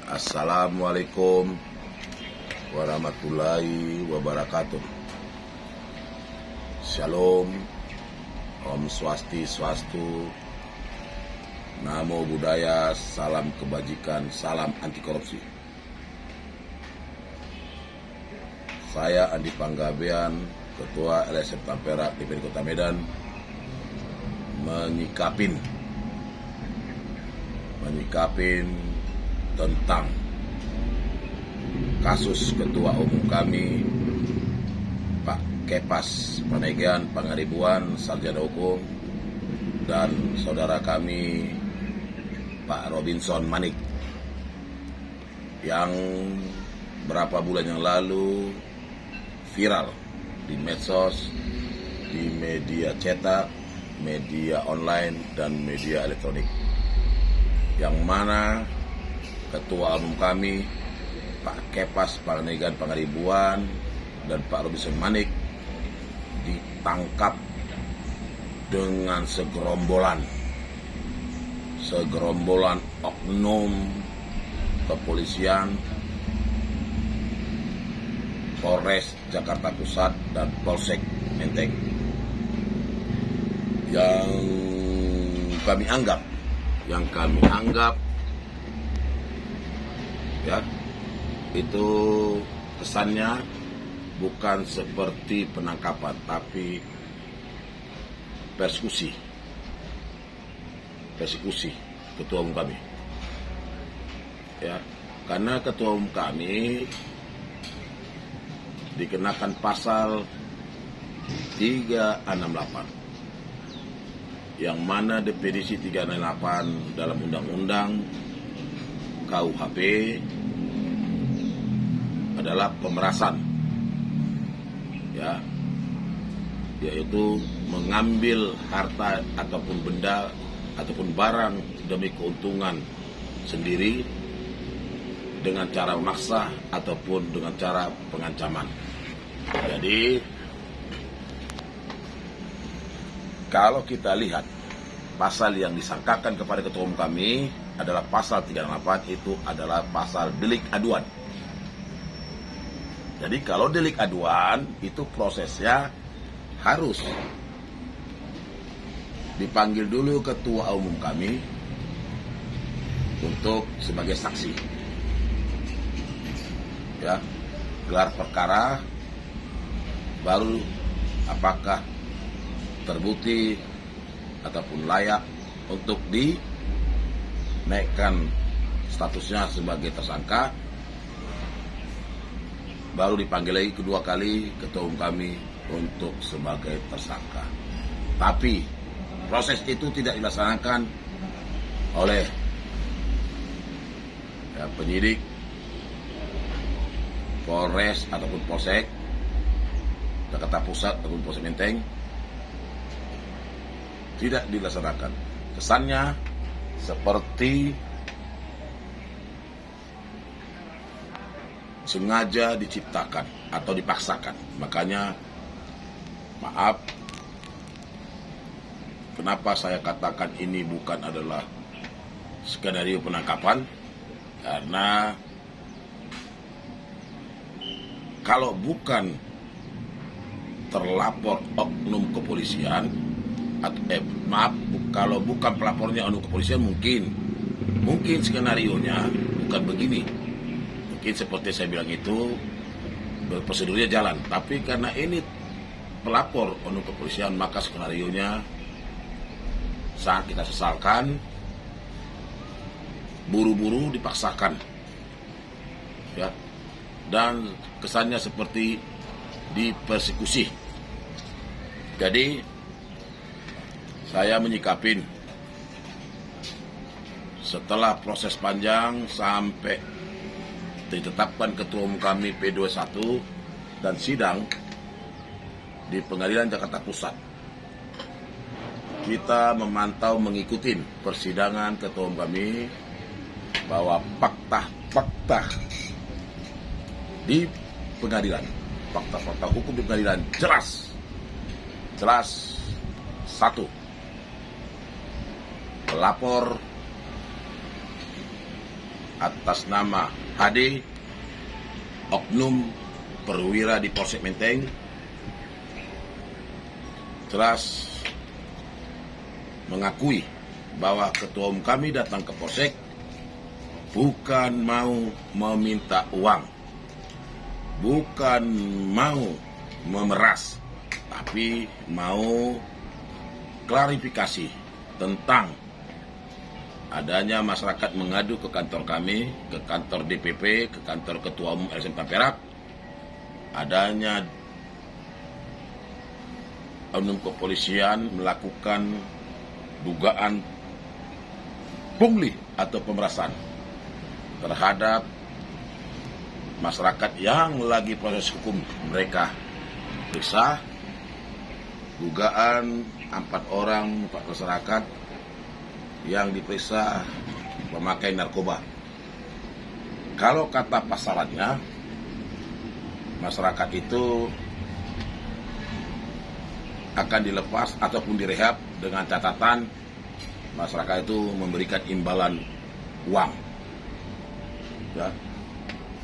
Assalamualaikum warahmatullahi wabarakatuh. Shalom, Om Swastiastu, Namo Buddhaya, salam kebajikan, salam anti korupsi. Saya Andi Panggabean, Ketua LSM Tampera DPD Kota Medan, menyikapin tentang kasus Ketua Umum kami Pak Kepas Panegian Pangaribuan, Sarjana Hukum, dan saudara kami Pak Robinson Manik yang berapa bulan yang lalu viral di medsos, di media cetak, media online, dan media elektronik, yang mana Ketua Umum kami Pak Kepas Panegian Pangaribuan dan Pak Robinson Manik ditangkap dengan segerombolan oknum kepolisian, Polres Jakarta Pusat dan Polsek Menteng, yang kami anggap ya, itu kesannya bukan seperti penangkapan, tapi persekusi Ketua Umum kami. Ya, karena Ketua Umum kami dikenakan pasal 368, yang mana definisi 368 dalam Undang-Undang KUHP adalah pemerasan, ya, yaitu mengambil harta ataupun benda ataupun barang demi keuntungan sendiri dengan cara memaksa ataupun dengan cara pengancaman. Jadi kalau kita lihat pasal yang disangkakan kepada Ketua Umum kami adalah pasal 368, itu adalah pasal delik aduan. Jadi kalau delik aduan itu prosesnya harus dipanggil dulu Ketua Umum kami untuk sebagai saksi. Ya, gelar perkara, baru apakah terbukti ataupun layak untuk dinaikkan statusnya sebagai tersangka, baru dipanggil lagi kedua kali Ketua Umum kami untuk sebagai tersangka. Tapi proses itu tidak dilaksanakan oleh penyidik Polres ataupun Polsek Jakarta Pusat ataupun Polsek Menteng, tidak dilaksanakan. Kesannya seperti sengaja diciptakan atau dipaksakan. Makanya maaf, kenapa saya katakan ini bukan adalah skenario penangkapan, karena kalau bukan terlapor oknum kepolisian, kalau bukan pelapornya oknum kepolisian, mungkin skenarionya bukan begini. Mungkin seperti saya bilang itu prosedurnya jalan, tapi karena ini pelapor oknum kepolisian, maka skenarionya sangat kita sesalkan, buru-buru dipaksakan, ya, dan kesannya seperti dipersekusi. Jadi saya menyikapin setelah proses panjang sampai ditetapkan Ketua Umum kami P21 dan sidang di Pengadilan Jakarta Pusat, kita memantau mengikuti persidangan Ketua Umum kami bahwa fakta di pengadilan, fakta hukum di pengadilan jelas. Satu, pelapor atas nama HD, oknum perwira di Polsek Menteng, jelas mengakui bahwa ketua umum kami datang ke Polsek bukan mau meminta uang, bukan mau memeras, tapi mau klarifikasi tentang adanya masyarakat mengadu ke kantor kami, ke kantor DPP, ke kantor Ketua Umum LSM Tamperak, adanya oknum kepolisian melakukan dugaan pungli atau pemerasan terhadap masyarakat yang lagi proses hukum mereka periksa. Dugaan 4 masyarakat yang diperiksa memakai narkoba. Kalau kata pasarannya, masyarakat itu akan dilepas ataupun direhab dengan catatan masyarakat itu memberikan imbalan uang. Ya.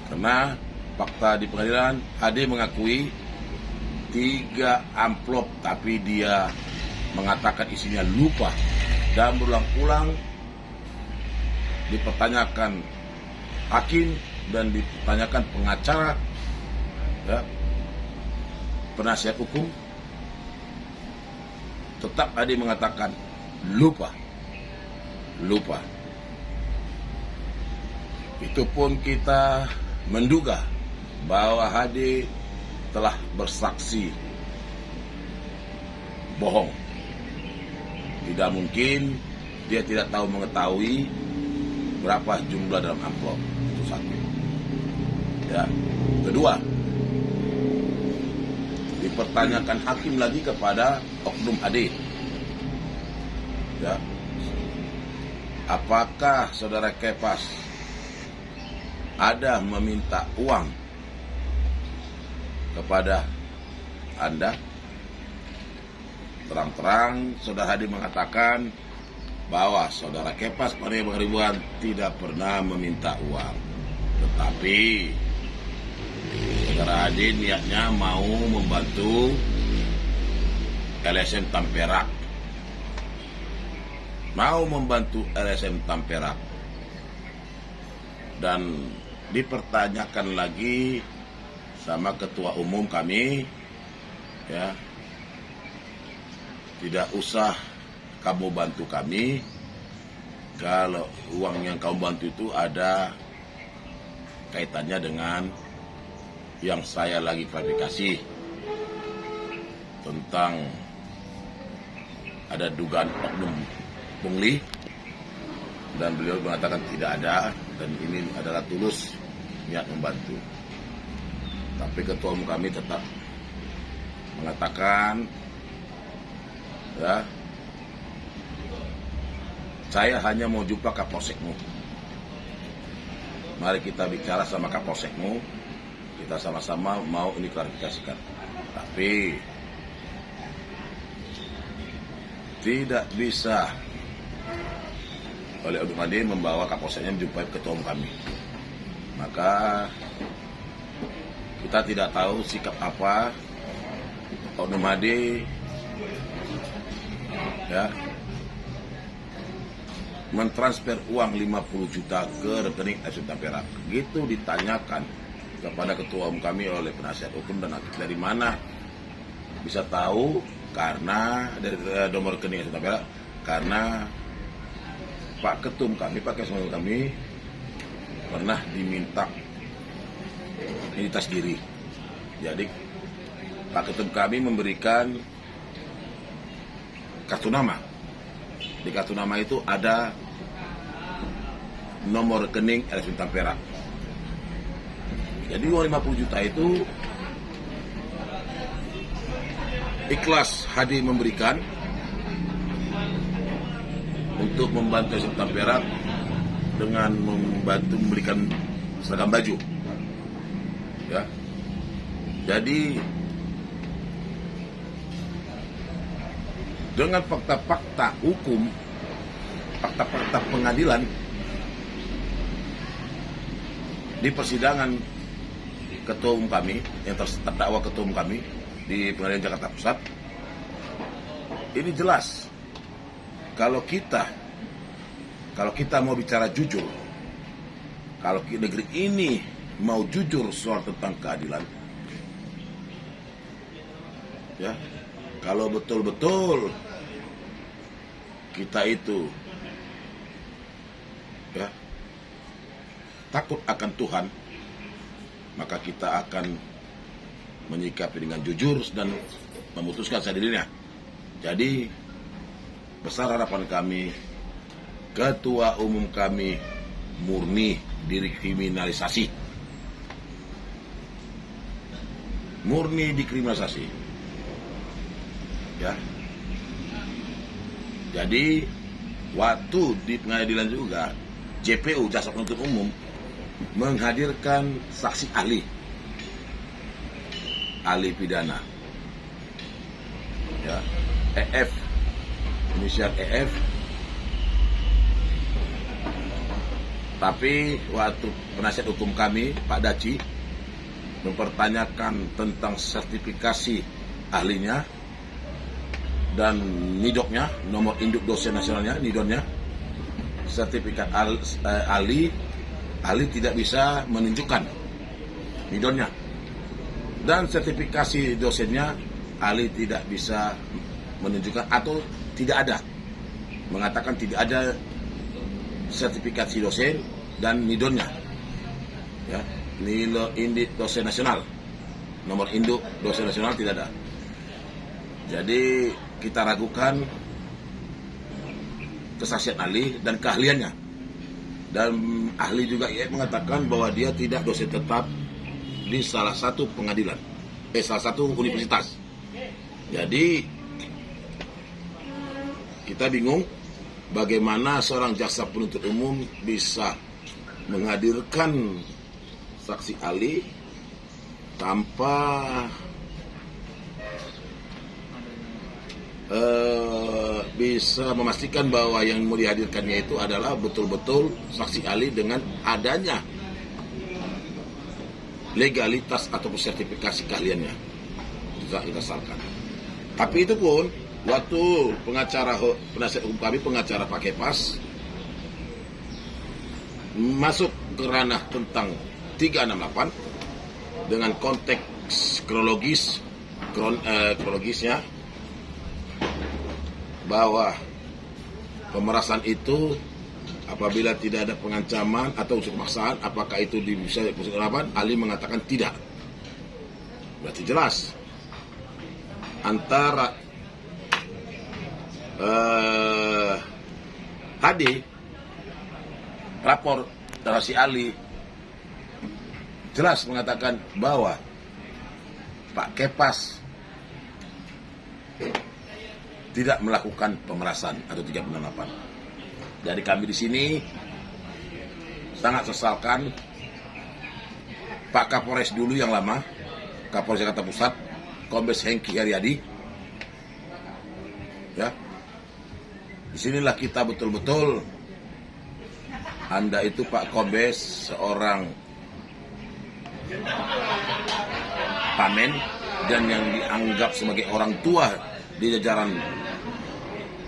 Karena fakta di pengadilan, HD mengakui 3 amplop, tapi dia mengatakan isinya lupa dan berulang-ulang dipertanyakan hakim dan dipertanyakan pengacara, ya, penasihat hukum, tetap HD mengatakan lupa. Itu pun kita menduga bahwa HD telah bersaksi bohong. Tidak mungkin dia tidak tahu mengetahui berapa jumlah dalam amplop. Itu satu. Ya. Kedua, dipertanyakan hakim lagi kepada oknum HD. Ya. Apakah saudara Kepas ada meminta uang kepada Anda? Terang-terang saudara Hadi mengatakan bahwa saudara Kepas pada Ribuan tidak pernah meminta uang, tetapi saudara Hadi niatnya mau membantu LSM Tamperak, dan dipertanyakan lagi sama ketua umum kami, ya, tidak usah kamu bantu kami kalau uang yang kamu bantu itu ada kaitannya dengan yang saya lagi klarifikasi tentang ada dugaan oknum pungli, dan beliau mengatakan tidak ada dan ini adalah tulus niat membantu. Tapi ketua umum kami tetap mengatakan, ya, saya hanya mau jumpa Kapolsekmu. Mari kita bicara sama Kapolsekmu, kita sama-sama mau ini klarifikasikan. Tapi tidak bisa oleh Odung Ade membawa Kapolseknya menjumpai ketua umum kami. Maka kita tidak tahu sikap apa Odung Ade, ya, mentransfer uang 50 juta ke rekening LSM Tamperak. Begitu ditanyakan kepada ketua umum kami oleh penasihat hukum dan hakim, dari mana bisa tahu? Karena dari nomor rekening LSM Tamperak, karena Pak Ketum kami, Pak Ketum kami pernah diminta identitas diri. Jadi Pak Ketum kami memberikan kartu nama. Di kartu nama itu ada nomor rekening LSM Tamperak. Jadi uang 50 juta itu ikhlas HD memberikan untuk membantu LSM Tamperak dengan membantu memberikan seragam baju. Ya. Jadi dengan fakta-fakta hukum, fakta-fakta pengadilan, di persidangan ketua umum kami, yang terdakwa ketua umum kami di Pengadilan Jakarta Pusat, ini jelas kalau kita mau bicara jujur, kalau negeri ini mau jujur soal tentang keadilan, ya, kalau betul-betul kita itu ya takut akan Tuhan, maka kita akan menyikapi dengan jujur dan memutuskan seadil-adilnya. Jadi besar harapan kami, ketua umum kami murni dikriminalisasi, ya. Jadi waktu di pengadilan juga JPU, Jaksa Penuntut Umum, menghadirkan saksi ahli pidana, ya, EF, inisial EF. Tapi waktu penasihat hukum kami, Pak Daci, mempertanyakan tentang sertifikasi ahlinya dan nidoknya, nomor induk dosen nasionalnya, nidonnya, sertifikat ahli tidak bisa menunjukkan nidonnya, dan sertifikasi dosennya ahli tidak bisa menunjukkan atau tidak ada, mengatakan tidak ada sertifikasi dosen dan nidonnya, ya, nilai induk dosen nasional, nomor induk dosen nasional tidak ada. Jadi kita ragukan kesaksian ahli dan keahliannya, dan ahli juga mengatakan bahwa dia tidak dosen tetap di salah satu universitas. Jadi kita bingung bagaimana seorang jaksa penuntut umum bisa menghadirkan saksi ahli tanpa bisa memastikan bahwa yang mau dihadirkannya itu adalah betul-betul saksi ahli dengan adanya legalitas atau sertifikasi keahliannya tidak didasarkan. Tapi itu pun waktu penasihat hukum kami, pengacara Pak Kepas, masuk ke ranah tentang 368 dengan konteks kronologisnya, bahwa pemerasan itu apabila tidak ada pengancaman atau unsur paksaan, apakah itu bisa dilakukan? Ali mengatakan tidak. Berarti jelas antara tadi rapor dari si Ali jelas mengatakan bahwa Pak Kepas tidak melakukan pemerasan atau 368. Jadi kami di sini sangat sesalkan Pak Kapolres dulu yang lama, Kapolres Jakarta Pusat, Kombes Hengki Haryadi. Ya, disinilah kita betul-betul, Anda itu Pak Kombes seorang pamen dan yang dianggap sebagai orang tua di jajaran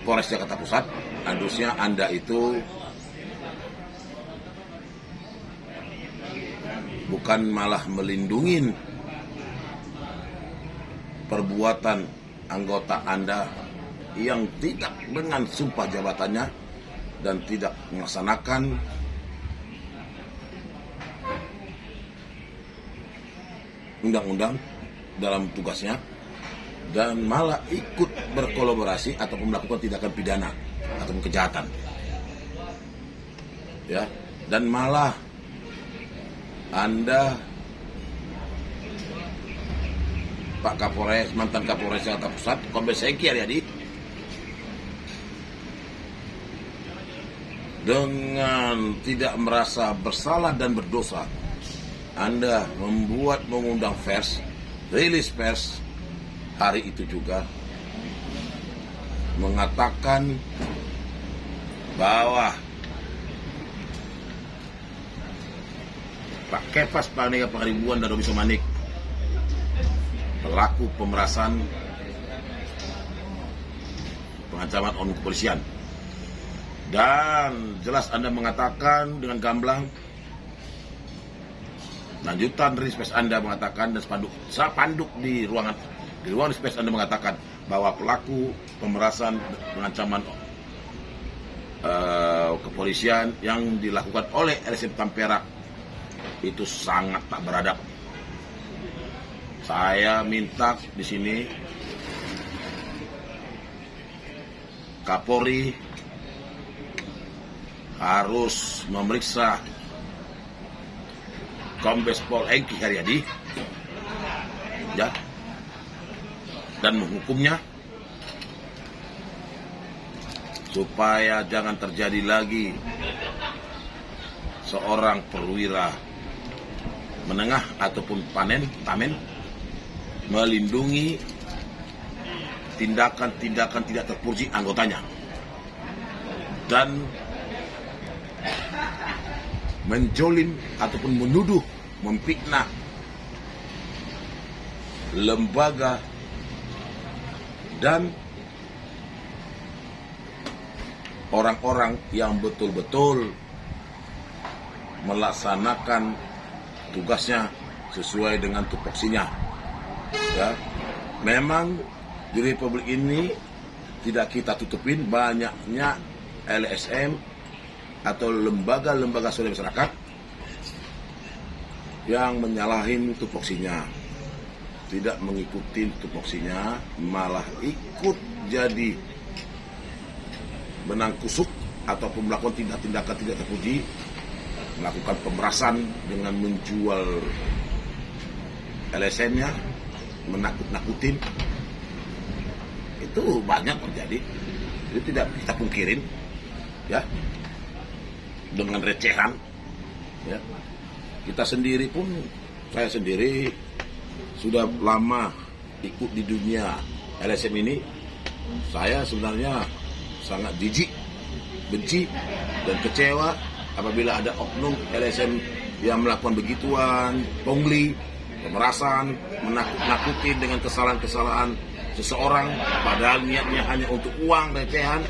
Polres Jakarta Pusat. Harusnya Anda itu bukan malah melindungi perbuatan anggota Anda yang tidak dengan sumpah jabatannya dan tidak melaksanakan undang-undang dalam tugasnya, dan malah ikut berkolaborasi atau melakukan tindakan pidana atau kejahatan, ya, dan malah Anda Pak Kapolres, mantan Kapolres Jakarta Pusat, Kombes Hengki Haryadi, dengan tidak merasa bersalah dan berdosa, Anda mengundang rilis pers hari itu juga mengatakan bahwa Pak Kepas Panega Pangaribuan dan Robi Somanik, pelaku pemerasan pengancaman oknum kepolisian. Dan jelas Anda mengatakan dengan gamblang, lanjutan dari space Anda mengatakan, dan spanduk di ruangan space Anda mengatakan bahwa pelaku pemerasan pengancaman kepolisian yang dilakukan oleh LSM Tampera itu sangat tak beradab. Saya minta di sini Kapolri harus memeriksa Kombes Pol Hengki Haryadi, ya, dan menghukumnya supaya jangan terjadi lagi seorang perwira menengah ataupun tamen melindungi tindakan-tindakan tidak terpuji anggotanya dan menjolim ataupun menuduh, memfitnah lembaga dan orang-orang yang betul-betul melaksanakan tugasnya sesuai dengan tupoksinya. Ya, memang di Republik ini tidak kita tutupin banyaknya LSM atau lembaga-lembaga swadaya masyarakat yang menyalahin tupoksinya, tidak mengikuti tupoksinya, malah ikut jadi benang kusuk ataupun melakukan tindakan tidak terpuji, melakukan pemerasan dengan menjual LSM-nya, menakut-nakutin. Itu banyak terjadi. Itu tidak kita pungkirin, ya, dengan recehan, ya. Kita sendiri pun, saya sendiri sudah lama ikut di dunia LSM ini. Saya sebenarnya sangat jijik, benci, dan kecewa apabila ada oknum LSM yang melakukan begituan, pungli, pemerasan, menakut-nakuti dengan kesalahan-kesalahan seseorang, padahal niatnya hanya untuk uang recehan.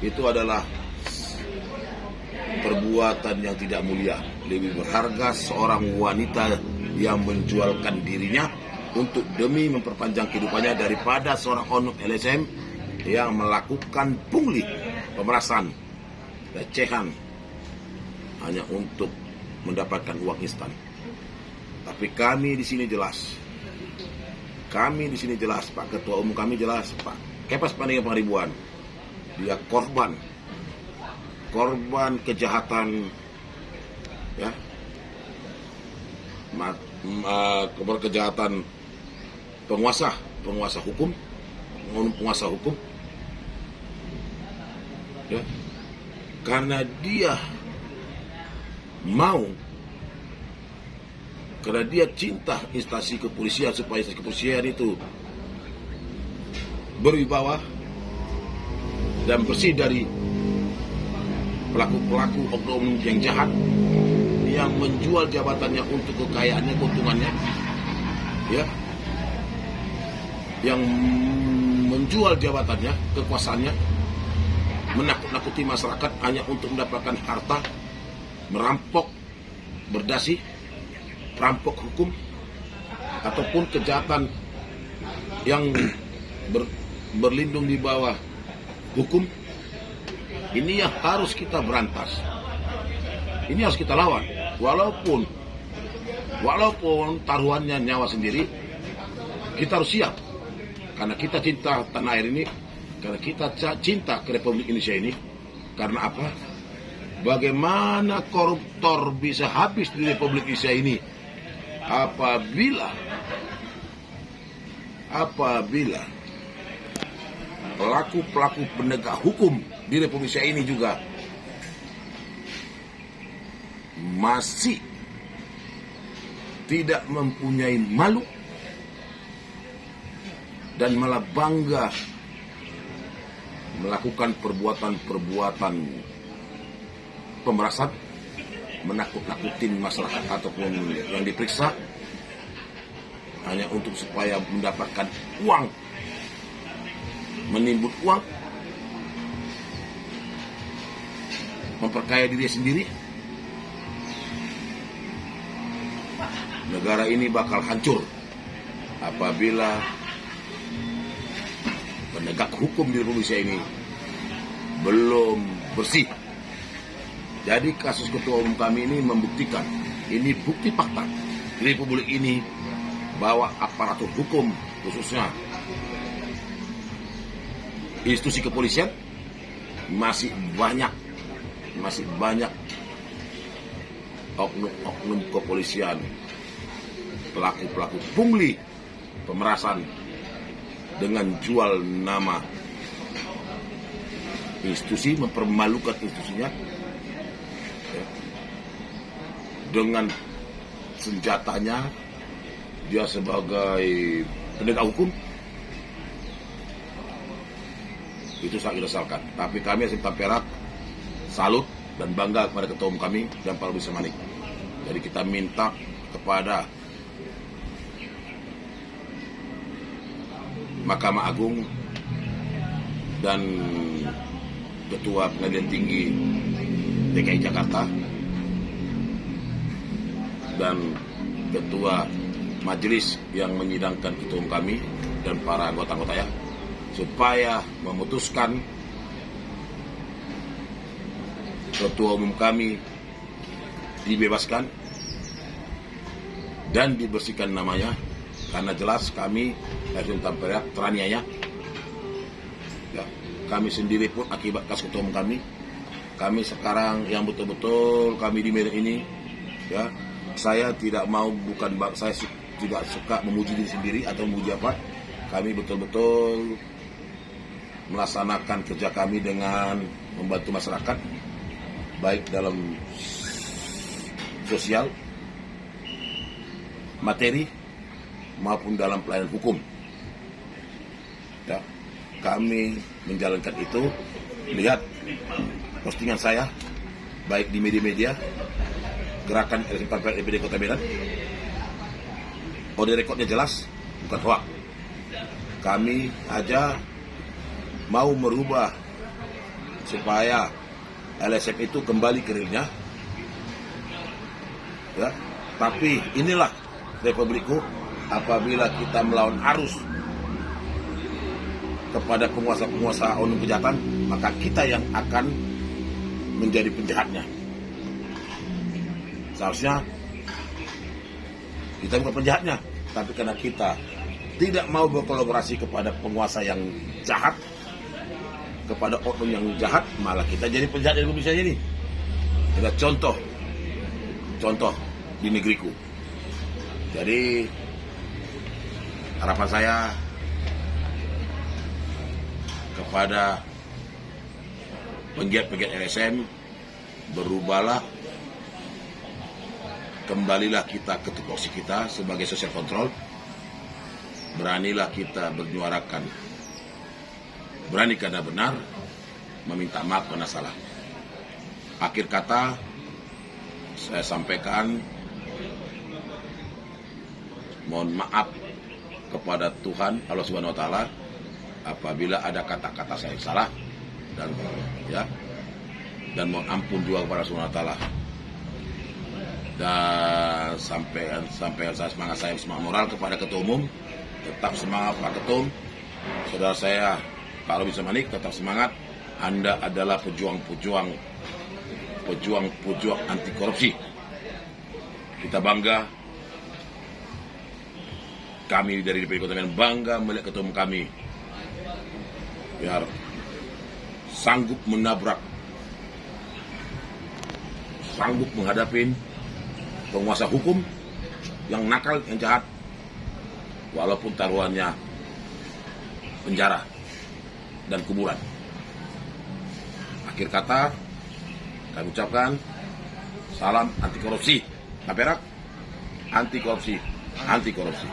Itu adalah perbuatan yang tidak mulia. Lebih berharga seorang wanita yang menjualkan dirinya untuk demi memperpanjang kehidupannya daripada seorang oknum LSM yang melakukan pungli, pemerasan, recehan hanya untuk mendapatkan uang instan. Tapi kami di sini jelas, Pak Ketua Umum kami jelas, Pak Kepas Panega Pangaribuan, dia korban kejahatan, ya, kejahatan penguasa hukum, ya, karena dia cinta instansi kepolisian supaya instansi kepolisian itu berwibawa dan bersih dari pelaku-pelaku oknum yang jahat yang menjual jabatannya untuk kekayaannya, keuntungannya, ya, yang menjual jabatannya, kekuasaannya, menakut-nakuti masyarakat hanya untuk mendapatkan harta, merampok, berdasi, perampok hukum, ataupun kejahatan yang berlindung di bawah hukum. Ini yang harus kita berantas. Ini harus kita lawan. Walaupun taruhannya nyawa sendiri, kita harus siap. Karena kita cinta tanah air ini, karena kita cinta ke Republik Indonesia ini. Karena apa? Bagaimana koruptor bisa habis di Republik Indonesia ini apabila pelaku-pelaku penegak hukum di Republik Indonesia ini juga masih tidak mempunyai malu dan malah bangga melakukan perbuatan-perbuatan pemerasan, menakut-nakutin masyarakat ataupun yang diperiksa hanya untuk supaya mendapatkan uang, menimbun uang, memperkaya diri sendiri. Negara ini bakal hancur apabila penegak hukum di Indonesia ini belum bersih. Jadi kasus ketua umum kami ini membuktikan, ini bukti fakta di Republik ini bahwa aparatur hukum khususnya institusi kepolisian masih banyak oknum kepolisian, pelaku pungli, pemerasan dengan jual nama institusi, mempermalukan institusinya ya, dengan senjatanya dia sebagai penegak hukum. Itu sangat disesalkan. Tapi kami Simpang Perak salut dan bangga kepada ketua umum kami dan Pak Rudi Semanik. Jadi kita minta kepada Mahkamah Agung dan Ketua Pengadilan Tinggi DKI Jakarta dan Ketua Majelis yang menyidangkan ketua umum kami dan para anggota-anggotanya supaya memutuskan ketua umum kami dibebaskan dan dibersihkan namanya, karena jelas kami dari Simpang Perak teraniaya. Ya, kami sendiri pun akibat kasus ketua umum kami sekarang yang betul-betul kami di media ini, ya, saya tidak mau, saya tidak suka memuji diri sendiri atau memuji apa. Kami betul-betul melaksanakan kerja kami dengan membantu masyarakat, baik dalam sosial, materi, maupun dalam pelayanan hukum. Ya, kami menjalankan itu. Lihat postingan saya, baik di media-media, gerakan Simpang Perak DPD Kota Medan. Audio rekodnya jelas, bukan hoak. Kami aja mau merubah supaya LSM itu kembali ke realnya. Ya, tapi inilah Republikku, apabila kita melawan arus kepada penguasa-penguasa oknum kejahatan, maka kita yang akan menjadi penjahatnya. Seharusnya kita bukan penjahatnya, tapi karena kita tidak mau berkolaborasi kepada penguasa yang jahat, kepada oknum yang jahat, malah kita jadi penjahat di Indonesia ini. Kita contoh di negeriku. Jadi harapan saya kepada penggiat-penggiat LSM, berubahlah, kembalilah kita ke tupoksi kita sebagai social control. Beranilah kita menyuarakan, berani karena benar, meminta maaf karena salah. Akhir kata saya sampaikan, mohon maaf kepada Tuhan Allah Subhanahu wa taala apabila ada kata-kata saya salah, dan mohon ampun juga kepada Allah Subhanahu wa taala. Dan sampaikan saya semangat moral kepada ketua umum, tetap semangat Pak Ketum. Saudara saya Pak Rudi Semanik, tetap semangat. Anda adalah pejuang anti korupsi. Kita bangga, kami dari DPD Kota Medan bangga melihat ketua umum kami biar sanggup menabrak, sanggup menghadapi penguasa hukum yang nakal, yang jahat, walaupun taruhannya penjara dan kuburan. Akhir kata, kami ucapkan salam anti korupsi. Perak, anti korupsi, anti korupsi.